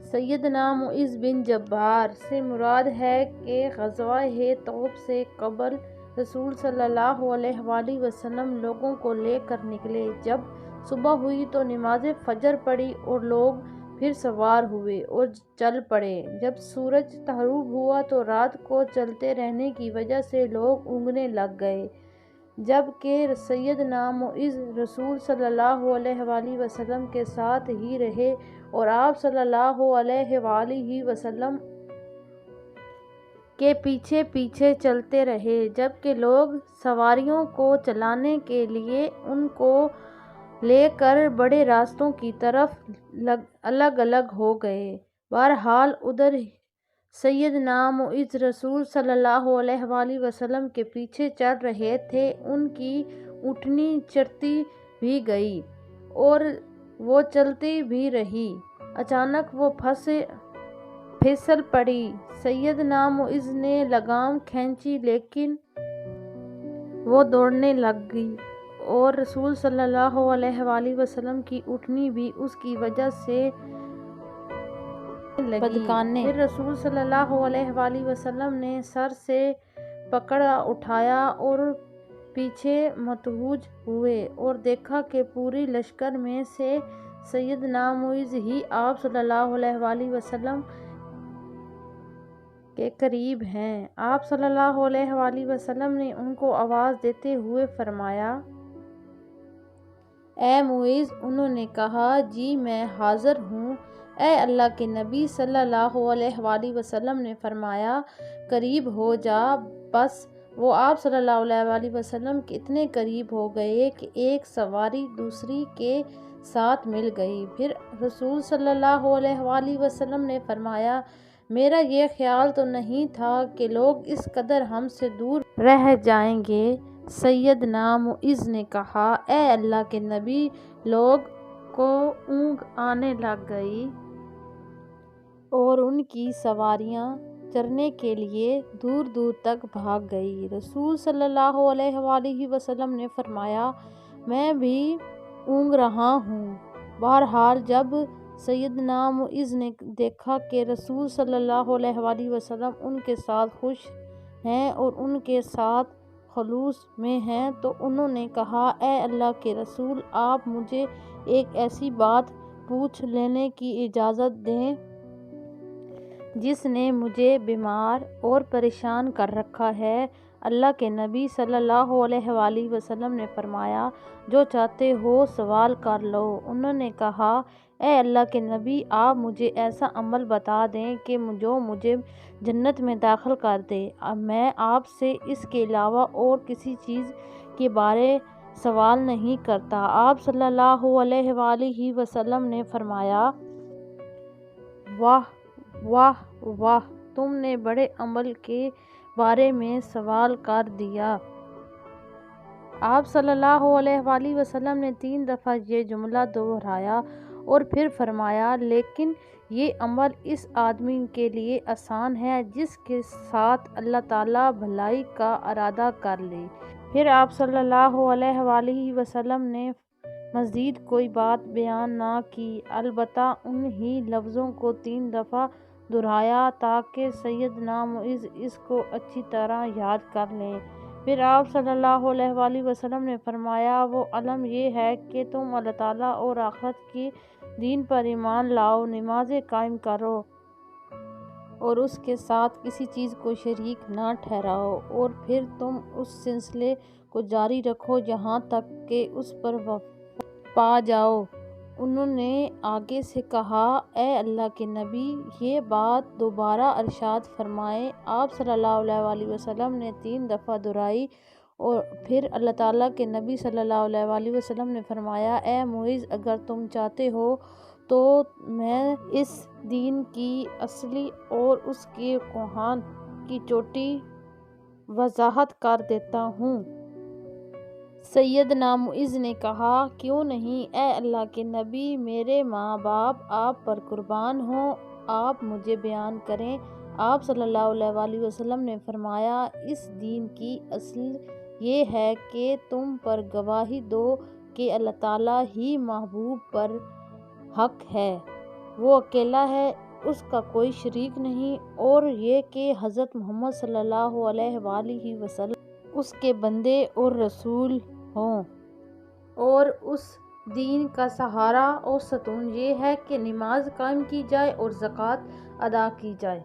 سیدنا معاذ بن جبار سے مراد ہے کہ غزوہ طوف سے قبل رسول صلی اللہ علیہ وآلہ وسلم لوگوں کو لے کر نکلے۔ جب صبح ہوئی تو نماز فجر پڑھی اور لوگ پھر سوار ہوئے اور چل پڑے۔ جب سورج غروب ہوا تو رات کو چلتے رہنے کی وجہ سے لوگ اونگنے لگ گئے، جبکہ سیدنا معاذ رسول صلی اللہ علیہ وآلہ وسلم کے ساتھ ہی رہے اور آپ صلی اللہ علیہ وآلہ وسلم کے پیچھے پیچھے چلتے رہے، جبکہ لوگ سواریوں کو چلانے کے لیے ان کو لے کر بڑے راستوں کی طرف الگ الگ ہو گئے۔ بہرحال ادھر سیدنا معاذ رسول صلی اللہ علیہ وآلہ وسلم کے پیچھے چل رہے تھے، ان کی اونٹنی چرتی بھی گئی اور وہ چلتی بھی رہی۔ اچانک وہ پھسل پڑی۔ سیدنا معاذ نے لگام کھینچی لیکن وہ دوڑنے لگی اور رسول صلی اللہ علیہ وآلہ وسلم کی اونٹنی بھی اس کی وجہ سے بدکانے لگی۔ پھر رسول صلی اللہ علیہ وآلہ وسلم نے سر سے پکڑ اٹھایا اور پیچھے متوجہ ہوئے اور دیکھا کہ پورے لشکر میں سے سیدنا معاذ ہی آپ صلی اللہ علیہ وآلہ وسلم کے قریب ہیں۔ آپ صلی اللہ علیہ وآلہ وسلم نے ان کو آواز دیتے ہوئے فرمایا، اے معاذ! انہوں نے کہا، جی میں حاضر ہوں۔ اے اللہ کے نبی صلی اللہ علیہ وآلہ وسلم نے فرمایا، قریب ہو جا۔ بس وہ آپ صلی اللہ علیہ وآلہ وسلم کے اتنے قریب ہو گئے کہ ایک سواری دوسری کے ساتھ مل گئی۔ پھر رسول صلی اللہ علیہ وآلہ وسلم نے فرمایا، میرا یہ خیال تو نہیں تھا کہ لوگ اس قدر ہم سے دور رہ جائیں گے۔ سیدنا معاذ نے کہا، اے اللہ کے نبی! لوگ کو اونگ آنے لگ گئی اور ان کی سواریاں چرنے کے لیے دور دور تک بھاگ گئیں۔ رسول صلی اللہ علیہ وآلہ وسلم نے فرمایا، میں بھی اونگ رہا ہوں۔ بہرحال جب سیدنا معاذ نے دیکھا کہ رسول صلی اللہ علیہ وآلہ وسلم ان کے ساتھ خوش ہیں اور ان کے ساتھ خلوص میں ہیں تو انہوں نے کہا، اے اللہ کے رسول! آپ مجھے ایک ایسی بات پوچھ لینے کی اجازت دیں جس نے مجھے بیمار اور پریشان کر رکھا ہے۔ اللہ کے نبی صلی اللہ علیہ وآلہ وسلم نے فرمایا، جو چاہتے ہو سوال کر لو۔ انہوں نے کہا، اے اللہ کے نبی! آپ مجھے ایسا عمل بتا دیں کہ جو مجھے جنت میں داخل کر دے۔ میں آپ سے اس کے علاوہ اور کسی چیز کے بارے سوال نہیں کرتا۔ آپ صلی اللہ علیہ وآلہ وسلم نے فرمایا، واہ واہ واہ! تم نے بڑے عمل کے بارے میں سوال کر دیا۔ آپ صلی اللہ علیہ وآلہ وسلم نے 3 دفعہ یہ جملہ دہرایا اور پھر فرمایا، لیکن یہ عمل اس آدمی کے لیے آسان ہے جس کے ساتھ اللہ تعالیٰ بھلائی کا ارادہ کر لے۔ پھر آپ صلی اللہ علیہ وآلہ وسلم نے مزید کوئی بات بیان نہ کی، البتہ انہی لفظوں کو 3 دفعہ دہرایا تاکہ سیدنا معاذ اس کو اچھی طرح یاد کر لیں۔ پھر آپ صلی اللہ علیہ وآلہ وسلم نے فرمایا، وہ علم یہ ہے کہ تم اللہ تعالیٰ اور آخرت کے دن پر ایمان لاؤ، نمازیں قائم کرو اور اس کے ساتھ کسی چیز کو شریک نہ ٹھہراؤ، اور پھر تم اس سلسلے کو جاری رکھو یہاں تک کہ اس پر وفا پا جاؤ۔ انہوں نے آگے سے کہا، اے اللہ کے نبی! یہ بات دوبارہ ارشاد فرمائیں۔ آپ صلی اللہ علیہ وآلہ وسلم نے 3 دفعہ دہرائی اور پھر اللہ تعالیٰ کے نبی صلی اللہ علیہ وآلہ وسلم نے فرمایا، اے معاذ! اگر تم چاہتے ہو تو میں اس دین کی اصلی اور اس کے کوہان کی چھوٹی وضاحت کر دیتا ہوں۔ سیدنا معاذ نے کہا، کیوں نہیں اے اللہ کے نبی! میرے ماں باپ آپ پر قربان ہوں، آپ مجھے بیان کریں۔ آپ صلی اللہ علیہ وآلہ وسلم نے فرمایا، اس دین کی اصل یہ ہے کہ تم پر گواہی دو کہ اللہ تعالیٰ ہی محبوب پر حق ہے، وہ اکیلا ہے، اس کا کوئی شریک نہیں، اور یہ کہ حضرت محمد صلی اللہ علیہ وآلہ وسلم اس کے بندے اور رسول ہوں، اور اس دین کا سہارا اور ستون یہ ہے کہ نماز قائم کی جائے اور زکوٰۃ ادا کی جائے۔